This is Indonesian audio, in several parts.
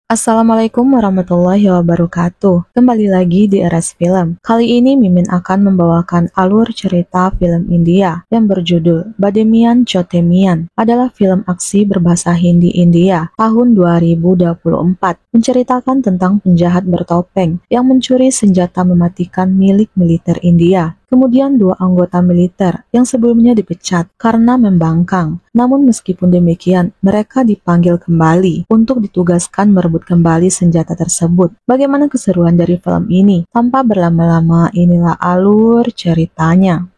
Assalamualaikum warahmatullahi wabarakatuh. Kembali lagi di Eras Film. Kali ini Mimin akan membawakan alur cerita film India yang berjudul Bademian Chote Mian. Adalah film aksi berbahasa Hindi India tahun 2024. Menceritakan tentang penjahat bertopeng yang mencuri senjata mematikan milik militer India. Kemudian dua anggota militer yang sebelumnya dipecat karena membangkang. Namun meskipun demikian, mereka dipanggil kembali untuk ditugaskan merebut kembali senjata tersebut. Bagaimana keseruan dari film ini? Tanpa berlama-lama, inilah alur ceritanya.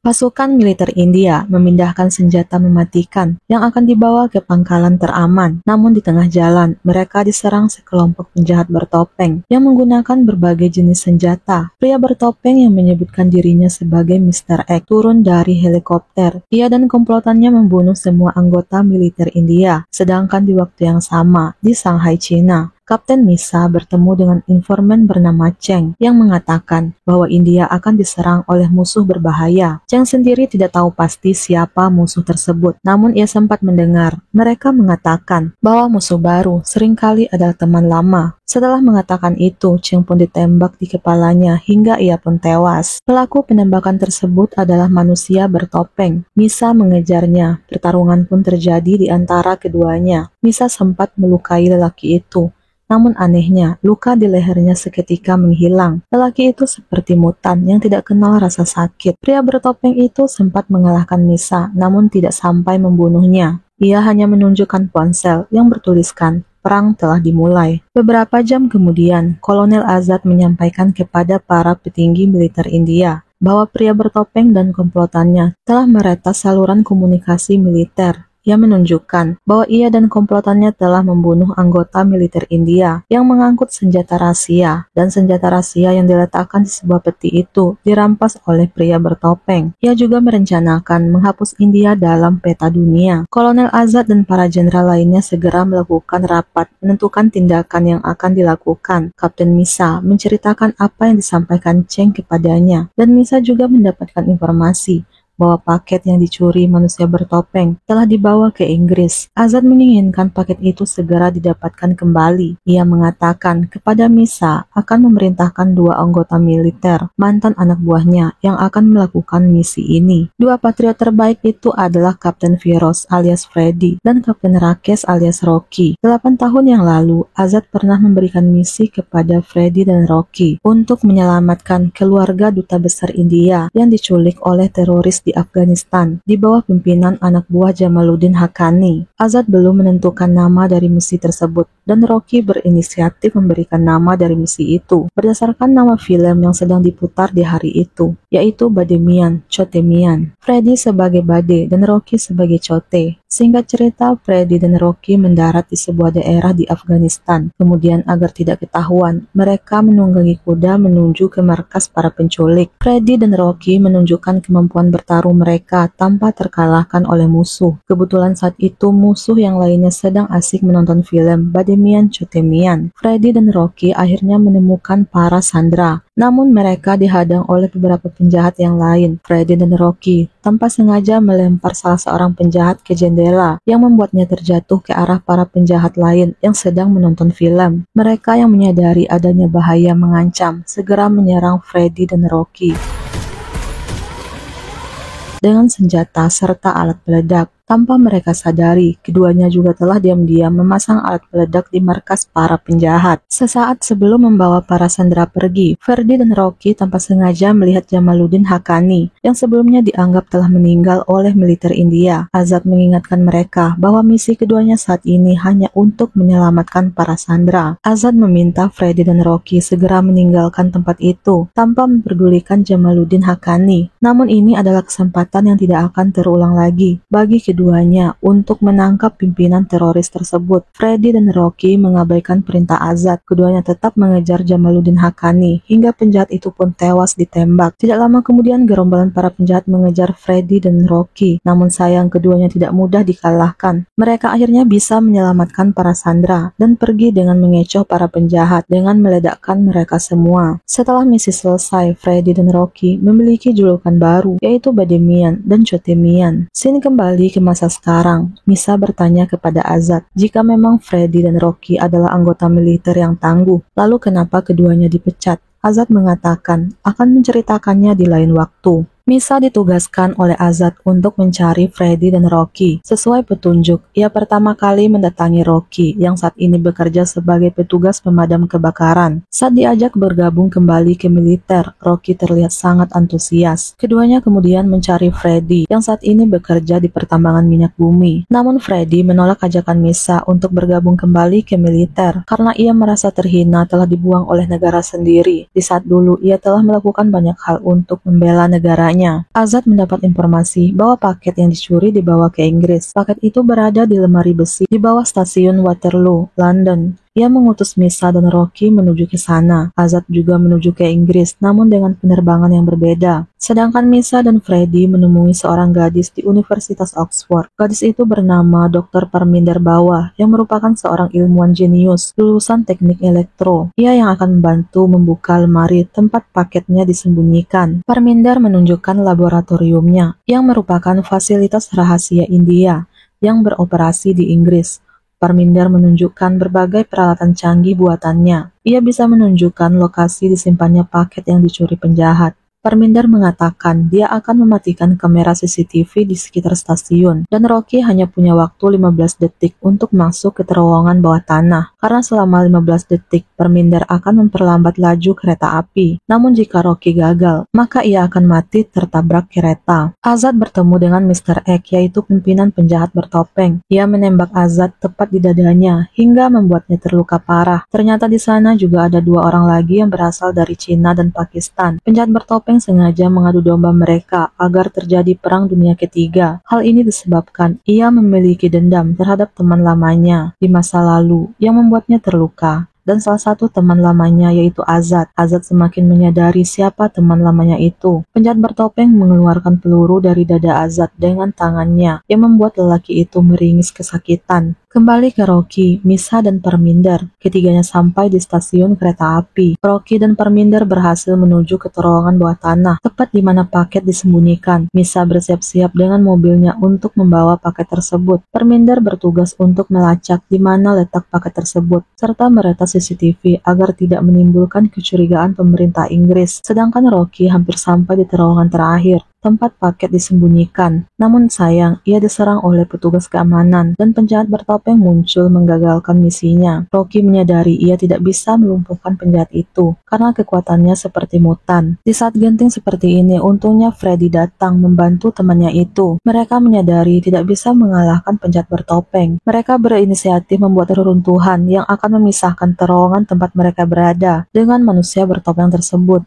Pasukan militer India memindahkan senjata mematikan yang akan dibawa ke pangkalan teraman. Namun di tengah jalan, mereka diserang sekelompok penjahat bertopeng yang menggunakan berbagai jenis senjata. Pria bertopeng yang menyebutkan dirinya sebagai Mr. X turun dari helikopter. Ia dan komplotannya membunuh semua anggota militer India. Sedangkan di waktu yang sama, di Shanghai, China, Kapten Misa bertemu dengan informan bernama Cheng yang mengatakan bahwa India akan diserang oleh musuh berbahaya. Cheng sendiri tidak tahu pasti siapa musuh tersebut, namun ia sempat mendengar mereka mengatakan bahwa musuh baru seringkali adalah teman lama. Setelah mengatakan itu, Cheng pun ditembak di kepalanya hingga ia pun tewas. Pelaku penembakan tersebut adalah manusia bertopeng. Misa mengejarnya. Pertarungan pun terjadi di antara keduanya. Misa sempat melukai lelaki itu. Namun anehnya, luka di lehernya seketika menghilang. Lelaki itu seperti mutan yang tidak kenal rasa sakit. Pria bertopeng itu sempat mengalahkan Misa, namun tidak sampai membunuhnya. Ia hanya menunjukkan ponsel yang bertuliskan, "Perang telah dimulai." Beberapa jam kemudian, Kolonel Azad menyampaikan kepada para petinggi militer India bahwa pria bertopeng dan komplotannya telah meretas saluran komunikasi militer. Ia menunjukkan bahwa ia dan komplotannya telah membunuh anggota militer India yang mengangkut senjata rahasia, dan senjata rahasia yang diletakkan di sebuah peti itu dirampas oleh pria bertopeng. Ia juga merencanakan menghapus India dalam peta dunia. Kolonel Azad dan para jenderal lainnya segera melakukan rapat menentukan tindakan yang akan dilakukan. Kapten Misa menceritakan apa yang disampaikan Cheng kepadanya, dan Misa juga mendapatkan informasi bahwa paket yang dicuri manusia bertopeng telah dibawa ke Inggris. Azad menginginkan paket itu segera didapatkan kembali. Ia mengatakan kepada Misa akan memerintahkan dua anggota militer, mantan anak buahnya, yang akan melakukan misi ini. Dua patriot terbaik itu adalah Kapten Firoz alias Freddy dan Kapten Rakesh alias Rocky. 8 tahun yang lalu, Azad pernah memberikan misi kepada Freddy dan Rocky untuk menyelamatkan keluarga duta besar India yang diculik oleh teroris di Afghanistan di bawah pimpinan anak buah Jamaluddin Haqqani. Azad belum menentukan nama dari misi tersebut, dan Rocky berinisiatif memberikan nama dari misi itu berdasarkan nama film yang sedang diputar di hari itu, yaitu Bademian Chote Mian. Freddy sebagai Bade dan Rocky sebagai Chote. Singkat cerita, Freddy dan Rocky mendarat di sebuah daerah di Afghanistan. Kemudian agar tidak ketahuan, mereka menunggangi kuda menuju ke markas para penculik. Freddy dan Rocky menunjukkan kemampuan bertarung mereka tanpa terkalahkan oleh musuh. Kebetulan saat itu musuh yang lainnya sedang asik menonton film Bademian Chote Mian. Freddy dan Rocky akhirnya menemukan para sandera. Namun mereka dihadang oleh beberapa penjahat yang lain. Freddy dan Rocky tanpa sengaja melempar salah seorang penjahat ke jendela yang membuatnya terjatuh ke arah para penjahat lain yang sedang menonton film. Mereka yang menyadari adanya bahaya mengancam segera menyerang Freddy dan Rocky dengan senjata serta alat peledak. Tanpa mereka sadari, keduanya juga telah diam-diam memasang alat peledak di markas para penjahat. Sesaat sebelum membawa para sandera pergi, Ferdi dan Rocky tanpa sengaja melihat Jamaluddin Haqqani yang sebelumnya dianggap telah meninggal oleh militer India. Azad mengingatkan mereka bahwa misi keduanya saat ini hanya untuk menyelamatkan para sandera. Azad meminta Ferdi dan Rocky segera meninggalkan tempat itu tanpa memperdulikan Jamaluddin Haqqani. Namun ini adalah kesempatan yang tidak akan terulang lagi bagi keduanya untuk menangkap pimpinan teroris tersebut. Ferdi dan Rocky mengabaikan perintah Azad. Keduanya tetap mengejar Jamaluddin Haqqani hingga penjahat itu pun tewas ditembak. Tidak lama kemudian gerombolan para penjahat mengejar Ferdi dan Rocky. Namun sayang keduanya tidak mudah dikalahkan. Mereka akhirnya bisa menyelamatkan para sandera dan pergi dengan mengecoh para penjahat dengan meledakkan mereka semua. Setelah misi selesai, Ferdi dan Rocky memiliki julukan baru yaitu Bademian dan Chotemian. Scene kembali ke masa sekarang. Misa bertanya kepada Azad jika memang Ferdi dan Rocky adalah anggota militer yang tangguh, lalu kenapa keduanya dipecat? Azad mengatakan akan menceritakannya di lain waktu. Misa ditugaskan oleh Azad untuk mencari Ferdi dan Rocky. Sesuai petunjuk, ia pertama kali mendatangi Rocky yang saat ini bekerja sebagai petugas pemadam kebakaran. Saat diajak bergabung kembali ke militer, Rocky terlihat sangat antusias. Keduanya kemudian mencari Ferdi yang saat ini bekerja di pertambangan minyak bumi. Namun Ferdi menolak ajakan Misa untuk bergabung kembali ke militer karena ia merasa terhina telah dibuang oleh negara sendiri. Di saat dulu ia telah melakukan banyak hal untuk membela negaranya. Azad mendapat informasi bahwa paket yang dicuri dibawa ke Inggris. Paket itu berada di lemari besi di bawah stasiun Waterloo, London. Ia mengutus Misa dan Rocky menuju ke sana. Azad juga menuju ke Inggris, namun dengan penerbangan yang berbeda. Sedangkan Misa dan Ferdi menemui seorang gadis di Universitas Oxford. Gadis itu bernama Dr. Parminder Bawa, yang merupakan seorang ilmuwan jenius lulusan teknik elektro. Ia yang akan membantu membuka lemari tempat paketnya disembunyikan. Parminder menunjukkan laboratoriumnya, yang merupakan fasilitas rahasia India yang beroperasi di Inggris. Parminder menunjukkan berbagai peralatan canggih buatannya. Ia bisa menunjukkan lokasi disimpannya paket yang dicuri penjahat. Parminder mengatakan dia akan mematikan kamera CCTV di sekitar stasiun, dan Rocky hanya punya waktu 15 detik untuk masuk ke terowongan bawah tanah. Karena selama 15 detik, Parminder akan memperlambat laju kereta api. Namun jika Rocky gagal, maka ia akan mati tertabrak kereta. Azad bertemu dengan Mr. X, yaitu pimpinan penjahat bertopeng. Ia menembak Azad tepat di dadanya, hingga membuatnya terluka parah. Ternyata di sana juga ada dua orang lagi yang berasal dari Cina dan Pakistan. Penjahat bertopeng sengaja mengadu domba mereka agar terjadi perang dunia ketiga. Hal ini disebabkan ia memiliki dendam terhadap teman lamanya di masa lalu yang membuatnya terluka. Dan salah satu teman lamanya yaitu Azad. Azad semakin menyadari siapa teman lamanya itu. Penjahat bertopeng mengeluarkan peluru dari dada Azad dengan tangannya yang membuat lelaki itu meringis kesakitan. Kembali ke Rocky, Misa dan Parminder. Ketiganya sampai di stasiun kereta api. Rocky dan Parminder berhasil menuju ke terowongan bawah tanah, tepat di mana paket disembunyikan. Misa bersiap-siap dengan mobilnya untuk membawa paket tersebut. Parminder bertugas untuk melacak di mana letak paket tersebut, serta meretas CCTV agar tidak menimbulkan kecurigaan pemerintah Inggris. Sedangkan Rocky hampir sampai di terowongan terakhir, tempat paket disembunyikan. Namun sayang, ia diserang oleh petugas keamanan dan penjahat bertopeng muncul menggagalkan misinya. Rocky menyadari ia tidak bisa melumpuhkan penjahat itu karena kekuatannya seperti mutan. Di saat genting seperti ini, untungnya Ferdi datang membantu temannya itu. Mereka menyadari tidak bisa mengalahkan penjahat bertopeng. Mereka berinisiatif membuat reruntuhan yang akan memisahkan terowongan tempat mereka berada dengan manusia bertopeng tersebut.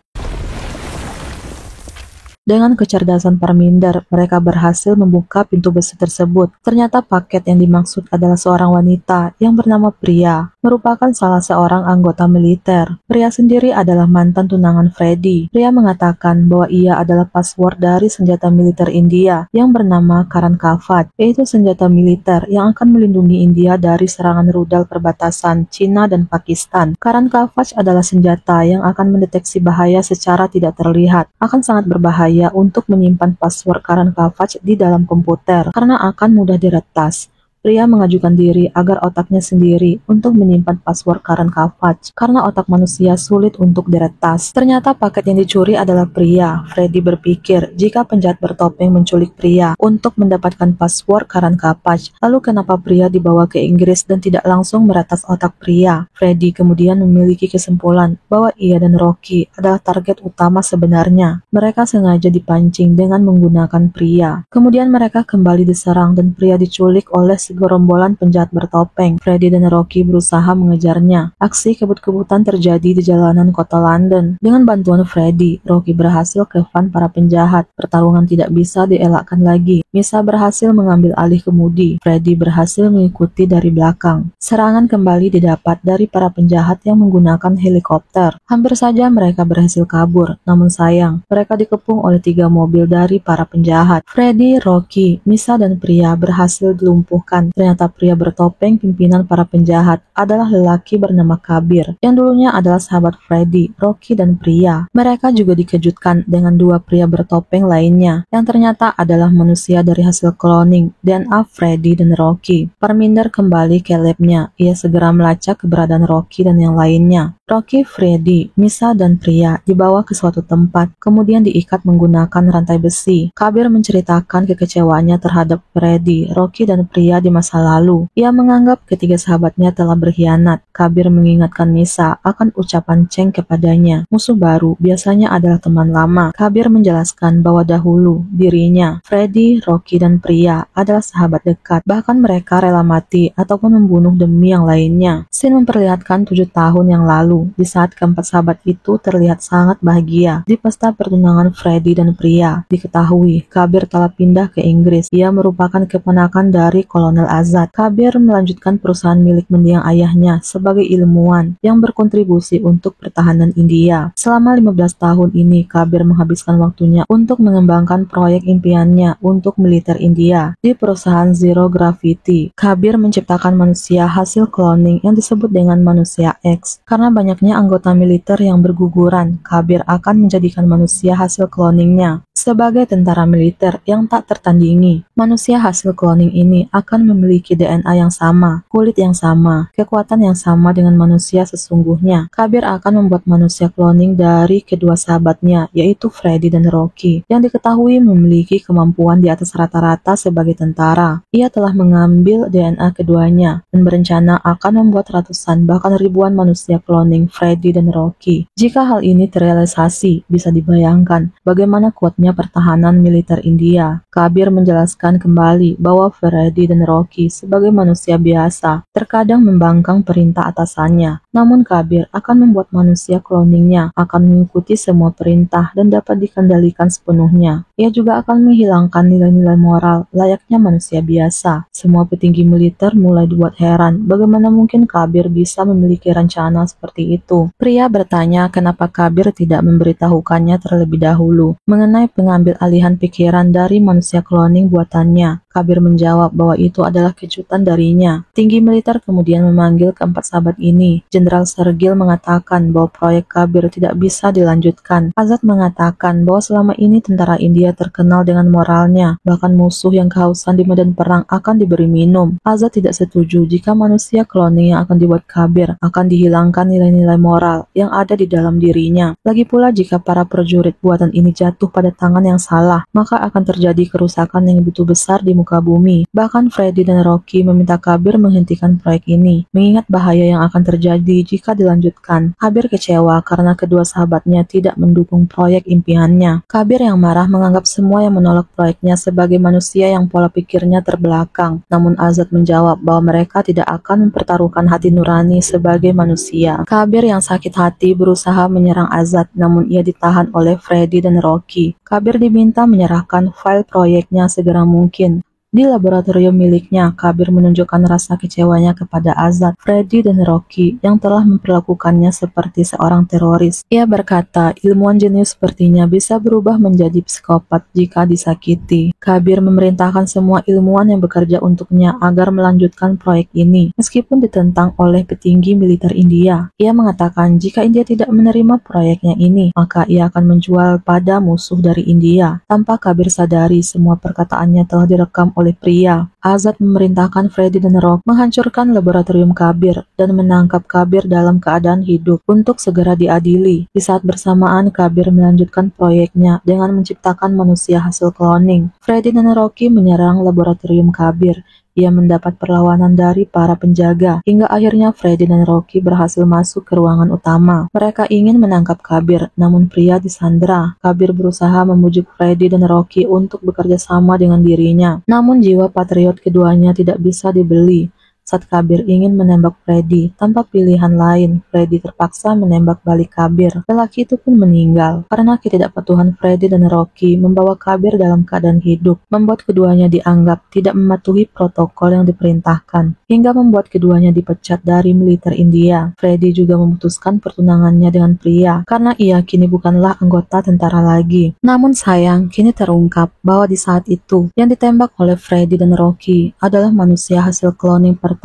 Dengan kecerdasan Parminder, mereka berhasil membuka pintu besi tersebut. Ternyata paket yang dimaksud adalah seorang wanita yang bernama Priya, merupakan salah seorang anggota militer. Priya sendiri adalah mantan tunangan Ferdi. Priya mengatakan bahwa ia adalah password dari senjata militer India yang bernama Karan Kavach, yaitu senjata militer yang akan melindungi India dari serangan rudal perbatasan Cina dan Pakistan. Karan Kavach adalah senjata yang akan mendeteksi bahaya secara tidak terlihat. Akan sangat berbahaya untuk menyimpan password Karan Kavach di dalam komputer karena akan mudah diretas. Pria mengajukan diri agar otaknya sendiri untuk menyimpan password Karan Kavach karena otak manusia sulit untuk diretas. Ternyata paket yang dicuri adalah pria. Freddy berpikir jika penjahat bertopeng menculik pria untuk mendapatkan password Karan Kavach, lalu kenapa pria dibawa ke Inggris dan tidak langsung meretas otak pria? Freddy kemudian memiliki kesimpulan bahwa ia dan Rocky adalah target utama sebenarnya. Mereka sengaja dipancing dengan menggunakan pria. Kemudian mereka kembali diserang dan pria diculik oleh segerombolan penjahat bertopeng. Freddy dan Rocky berusaha mengejarnya. Aksi kebut-kebutan terjadi di jalanan kota London. Dengan bantuan Freddy, Rocky berhasil kefan para penjahat. Pertarungan tidak bisa dielakkan lagi. Misa berhasil mengambil alih kemudi. Freddy berhasil mengikuti dari belakang. Serangan kembali didapat dari para penjahat yang menggunakan helikopter. Hampir saja mereka berhasil kabur, namun sayang, mereka dikepung oleh 3 mobil dari para penjahat. Freddy, Rocky, Misa, dan pria berhasil dilumpuhkan. Ternyata pria bertopeng pimpinan para penjahat adalah lelaki bernama Kabir, yang dulunya adalah sahabat Freddy, Rocky, dan pria. Mereka juga dikejutkan dengan 2 pria bertopeng lainnya, yang ternyata adalah manusia dari hasil cloning DNA Freddy dan Rocky. Parminder kembali ke labnya. Ia segera melacak keberadaan Rocky dan yang lainnya. Rocky, Freddy, Misa, dan pria dibawa ke suatu tempat, kemudian diikat menggunakan rantai besi. Kabir menceritakan kekecewaannya terhadap Freddy, Rocky, dan pria di masa lalu. Ia menganggap ketiga sahabatnya telah berkhianat. Kabir mengingatkan Misa akan ucapan Cheng kepadanya. Musuh baru biasanya adalah teman lama. Kabir menjelaskan bahwa dahulu dirinya, Freddy, Rocky, dan pria adalah sahabat dekat. Bahkan mereka rela mati ataupun membunuh demi yang lainnya. Scene memperlihatkan 7 tahun yang lalu, di saat keempat sahabat itu terlihat sangat bahagia di pesta pertunangan Freddy dan pria. Diketahui Kabir telah pindah ke Inggris. Ia merupakan keponakan dari Kolonel Azad. Kabir melanjutkan perusahaan milik mendiang ayahnya sebagai ilmuwan yang berkontribusi untuk pertahanan India. Selama 15 tahun ini, Kabir menghabiskan waktunya untuk mengembangkan proyek impiannya untuk militer India di perusahaan Zero Gravity. Kabir menciptakan manusia hasil cloning yang disebut dengan manusia X. Karena banyaknya anggota militer yang berguguran, Kabir akan menjadikan manusia hasil cloningnya sebagai tentara militer yang tak tertandingi. Manusia hasil cloning ini akan memiliki DNA yang sama, kulit yang sama, kekuatan yang sama dengan manusia sesungguhnya. Kabir akan membuat manusia cloning dari kedua sahabatnya, yaitu Freddy dan Rocky, yang diketahui memiliki kemampuan di atas rata-rata sebagai tentara. Ia telah mengambil DNA keduanya dan berencana akan membuat ratusan bahkan ribuan manusia cloning Freddy dan Rocky. Jika hal ini terrealisasi, bisa dibayangkan bagaimana kuatnya pertahanan militer India. Kabir menjelaskan kembali bahwa Freddy dan Rocky sebagai manusia biasa terkadang membangkang perintah atasannya. Namun Kabir akan membuat manusia cloningnya akan mengikuti semua perintah dan dapat dikendalikan sepenuhnya. Ia juga akan menghilangkan nilai-nilai moral layaknya manusia biasa. Semua petinggi militer mulai dibuat heran bagaimana mungkin Kabir bisa memiliki rencana seperti itu. Pria bertanya kenapa Kabir tidak memberitahukannya terlebih dahulu mengenai pengambil alihan pikiran dari manusia cloning buatannya. Kabir menjawab bahwa itu adalah kejutan darinya. Tinggi militer kemudian memanggil keempat sahabat ini. Jenderal Sergil mengatakan bahwa proyek Kabir tidak bisa dilanjutkan. Azad mengatakan bahwa selama ini tentara India terkenal dengan moralnya. Bahkan musuh yang kehausan di medan perang akan diberi minum. Azad tidak setuju jika manusia cloning yang akan dibuat Kabir akan dihilangkan nilai-nilai moral yang ada di dalam dirinya. Lagi pula jika para prajurit buatan ini jatuh pada tangan yang salah, maka akan terjadi kerusakan yang begitu besar di muka bumi. Bahkan Freddy dan Rocky meminta Kabir menghentikan proyek ini, mengingat bahaya yang akan terjadi jika dilanjutkan. Kabir kecewa karena kedua sahabatnya tidak mendukung proyek impiannya. Kabir yang marah menganggap semua yang menolak proyeknya sebagai manusia yang pola pikirnya terbelakang. Namun Azad menjawab bahwa mereka tidak akan mempertaruhkan hati nurani sebagai manusia. Kabir yang sakit hati berusaha menyerang Azad, namun ia ditahan oleh Freddy dan Rocky. Kabir diminta menyerahkan file proyeknya segera mungkin. Di laboratorium miliknya, Kabir menunjukkan rasa kecewanya kepada Azad, Freddy, dan Rocky yang telah memperlakukannya seperti seorang teroris. Ia berkata, ilmuwan jenius sepertinya bisa berubah menjadi psikopat jika disakiti. Kabir memerintahkan semua ilmuwan yang bekerja untuknya agar melanjutkan proyek ini, meskipun ditentang oleh petinggi militer India. Ia mengatakan jika India tidak menerima proyeknya ini, maka ia akan menjual pada musuh dari India. Tanpa Kabir sadari, semua perkataannya telah direkam oleh pria. Azad memerintahkan Freddy dan Rocky menghancurkan laboratorium Kabir dan menangkap Kabir dalam keadaan hidup untuk segera diadili. Di saat bersamaan, Kabir melanjutkan proyeknya dengan menciptakan manusia hasil cloning. Freddy dan Rocky menyerang laboratorium Kabir. Ia mendapat perlawanan dari para penjaga, hingga akhirnya Freddy dan Rocky berhasil masuk ke ruangan utama. Mereka ingin menangkap Kabir, namun pria disandera. Kabir berusaha membujuk Freddy dan Rocky untuk bekerja sama dengan dirinya. Namun jiwa patriot keduanya tidak bisa dibeli. Saat Kabir ingin menembak Freddy, tanpa pilihan lain, Freddy terpaksa menembak balik Kabir. Lelaki itu pun meninggal. Karena ketidakpatuhan Freddy dan Rocky membawa Kabir dalam keadaan hidup, membuat keduanya dianggap tidak mematuhi protokol yang diperintahkan, hingga membuat keduanya dipecat dari militer India. Freddy juga memutuskan pertunangannya dengan pria, karena ia kini bukanlah anggota tentara lagi. Namun sayang, kini terungkap bahwa di saat itu, yang ditembak oleh Freddy dan Rocky adalah manusia hasil cloning pertama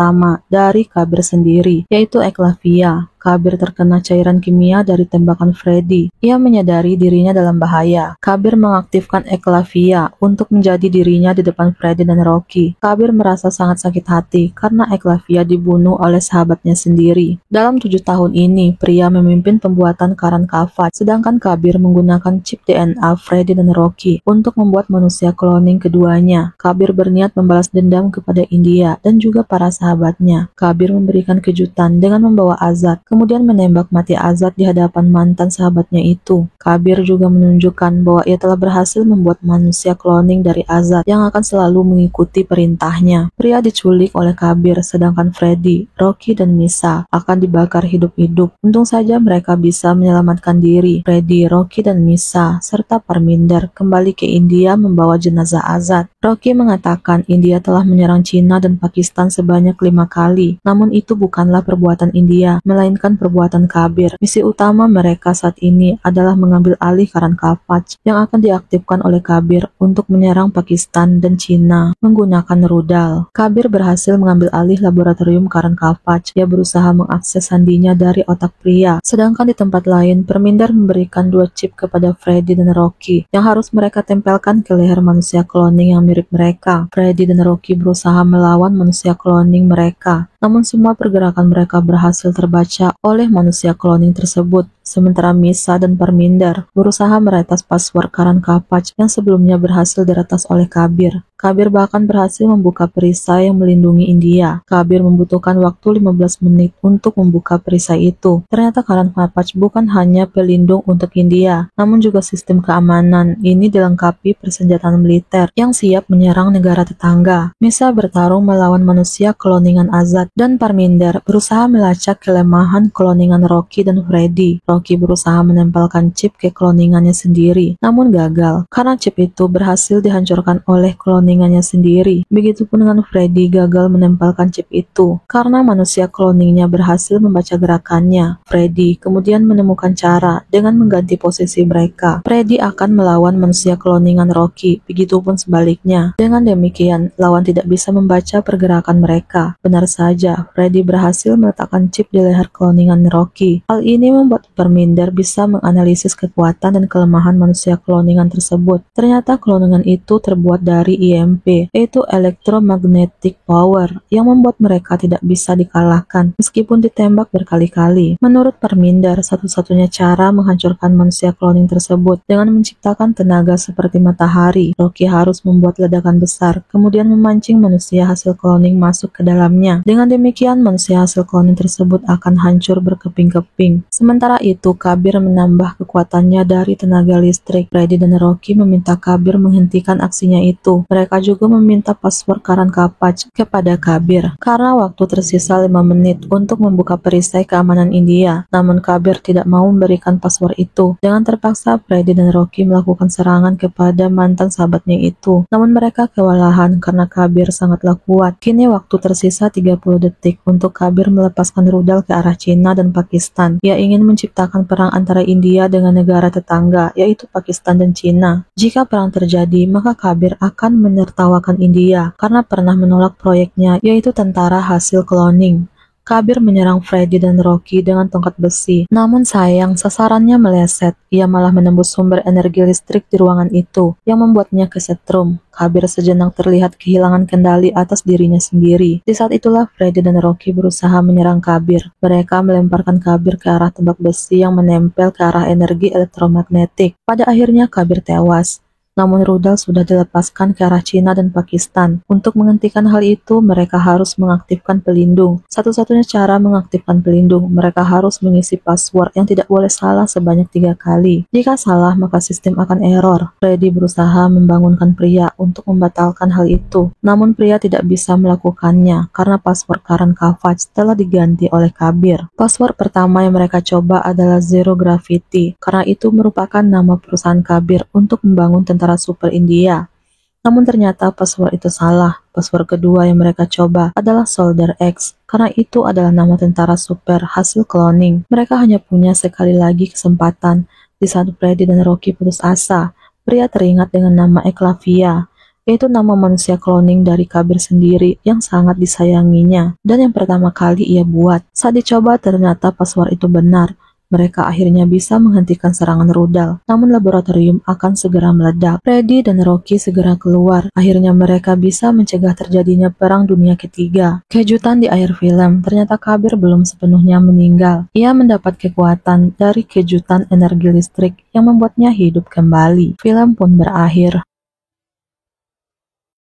dari Kabir sendiri, yaitu Eclavia. Kabir terkena cairan kimia dari tembakan Freddy. Ia menyadari dirinya dalam bahaya. Kabir mengaktifkan Eclavia untuk menjadi dirinya di depan Freddy dan Rocky. Kabir merasa sangat sakit hati karena Eclavia dibunuh oleh sahabatnya sendiri. Dalam 7 tahun ini, pria memimpin pembuatan Karan Kavach, sedangkan Kabir menggunakan chip DNA Freddy dan Rocky untuk membuat manusia cloning keduanya. Kabir berniat membalas dendam kepada India dan juga para sahabatnya. Kabir memberikan kejutan dengan membawa Azad, kemudian menembak mati Azad di hadapan mantan sahabatnya itu. Kabir juga menunjukkan bahwa ia telah berhasil membuat manusia cloning dari Azad yang akan selalu mengikuti perintahnya. Pria diculik oleh Kabir, sedangkan Freddy, Rocky, dan Misa akan dibakar hidup-hidup. Untung saja mereka bisa menyelamatkan diri. Freddy, Rocky, dan Misa, serta Parminder kembali ke India membawa jenazah Azad. Rocky mengatakan India telah menyerang Cina dan Pakistan sebanyak 5 kali, namun itu bukanlah perbuatan India, melainkan perbuatan Kabir. Misi utama mereka saat ini adalah mengambil alih Karan Kavach yang akan diaktifkan oleh Kabir untuk menyerang Pakistan dan Cina menggunakan rudal. Kabir berhasil mengambil alih laboratorium Karan Kavach. Ia berusaha mengakses sandinya dari otak pria. Sedangkan di tempat lain, Parminder memberikan 2 chip kepada Freddy dan Rocky yang harus mereka tempelkan ke leher manusia cloning yang mirip mereka. Freddy dan Rocky berusaha melawan manusia cloning mereka, namun semua pergerakan mereka berhasil terbaca oleh manusia cloning tersebut. Sementara Misa dan Parminder berusaha meretas password Karan Kavach yang sebelumnya berhasil diretas oleh Kabir. Kabir bahkan berhasil membuka perisai yang melindungi India. Kabir membutuhkan waktu 15 menit untuk membuka perisai itu. Ternyata Karan Kavach bukan hanya pelindung untuk India, namun juga sistem keamanan. Ini dilengkapi persenjataan militer yang siap menyerang negara tetangga. Misa bertarung melawan manusia kloningan Azad, dan Parminder berusaha melacak kelemahan kloningan Rocky dan Freddy. Rocky berusaha menempelkan chip ke kloningannya sendiri, namun gagal karena chip itu berhasil dihancurkan oleh kloningannya sendiri. Begitupun dengan Freddy gagal menempelkan chip itu karena manusia kloningnya berhasil membaca gerakannya. Freddy kemudian menemukan cara dengan mengganti posisi mereka. Freddy akan melawan manusia kloningan Rocky, begitupun sebaliknya. Dengan demikian, lawan tidak bisa membaca pergerakan mereka. Benar saja, Freddy berhasil meletakkan chip di leher kloningan Rocky. Hal ini membuat Parminder bisa menganalisis kekuatan dan kelemahan manusia kloningan tersebut. Ternyata kloningan itu terbuat dari EMP, yaitu Electromagnetic Power, yang membuat mereka tidak bisa dikalahkan meskipun ditembak berkali-kali. Menurut Parminder, satu-satunya cara menghancurkan manusia cloning tersebut dengan menciptakan tenaga seperti matahari. Rocky harus membuat ledakan besar, kemudian memancing manusia hasil cloning masuk ke dalamnya. Dengan demikian, manusia hasil cloning tersebut akan hancur berkeping-keping. Sementara itu, Kabir menambah kekuatannya dari tenaga listrik. Freddy dan Rocky meminta Kabir menghentikan aksinya itu. Mereka juga meminta password Karan Kavach kepada Kabir karena waktu tersisa 5 menit untuk membuka perisai keamanan India. Namun Kabir tidak mau memberikan password itu. Dengan terpaksa, Freddy dan Rocky melakukan serangan kepada mantan sahabatnya itu. Namun mereka kewalahan karena Kabir sangatlah kuat. Kini waktu tersisa 30 detik untuk Kabir melepaskan rudal ke arah Cina dan Pakistan. Ia ingin menciptakan perang antara India dengan negara tetangga, yaitu Pakistan dan Cina. Jika perang terjadi, maka Kabir akan menertawakan India karena pernah menolak proyeknya, yaitu tentara hasil cloning. Kabir menyerang Freddy dan Rocky dengan tongkat besi. Namun sayang, sasarannya meleset. Ia malah menembus sumber energi listrik di ruangan itu, yang membuatnya kesetrum. Kabir sejenak terlihat kehilangan kendali atas dirinya sendiri. Di saat itulah Freddy dan Rocky berusaha menyerang Kabir. Mereka melemparkan Kabir ke arah tembak besi yang menempel ke arah energi elektromagnetik. Pada akhirnya Kabir tewas. Namun rudal sudah dilepaskan ke arah Cina dan Pakistan. Untuk menghentikan hal itu, mereka harus mengaktifkan pelindung. Satu-satunya cara mengaktifkan pelindung, mereka harus mengisi password yang tidak boleh salah sebanyak 3 kali. Jika salah, maka sistem akan error. Freddy berusaha membangunkan pria untuk membatalkan hal itu. Namun pria tidak bisa melakukannya karena password Karen Kavach telah diganti oleh Kabir. Password pertama yang mereka coba adalah Zero Gravity, karena itu merupakan nama perusahaan Kabir untuk membangun tentara super India. Namun ternyata password itu salah. Password kedua yang mereka coba adalah Soldier X, karena itu adalah nama tentara super hasil cloning. Mereka hanya punya sekali lagi kesempatan. Di saat Freddy dan Rocky putus asa, pria teringat dengan nama Eklavia, yaitu nama manusia cloning dari Kabir sendiri yang sangat disayanginya, dan yang pertama kali ia buat. Saat dicoba ternyata password itu benar. Mereka akhirnya bisa menghentikan serangan rudal, namun laboratorium akan segera meledak. Freddy dan Rocky segera keluar. Akhirnya mereka bisa mencegah terjadinya Perang Dunia Ketiga. Kejutan di akhir film, ternyata Kabir belum sepenuhnya meninggal. Ia mendapat kekuatan dari kejutan energi listrik yang membuatnya hidup kembali. Film pun berakhir.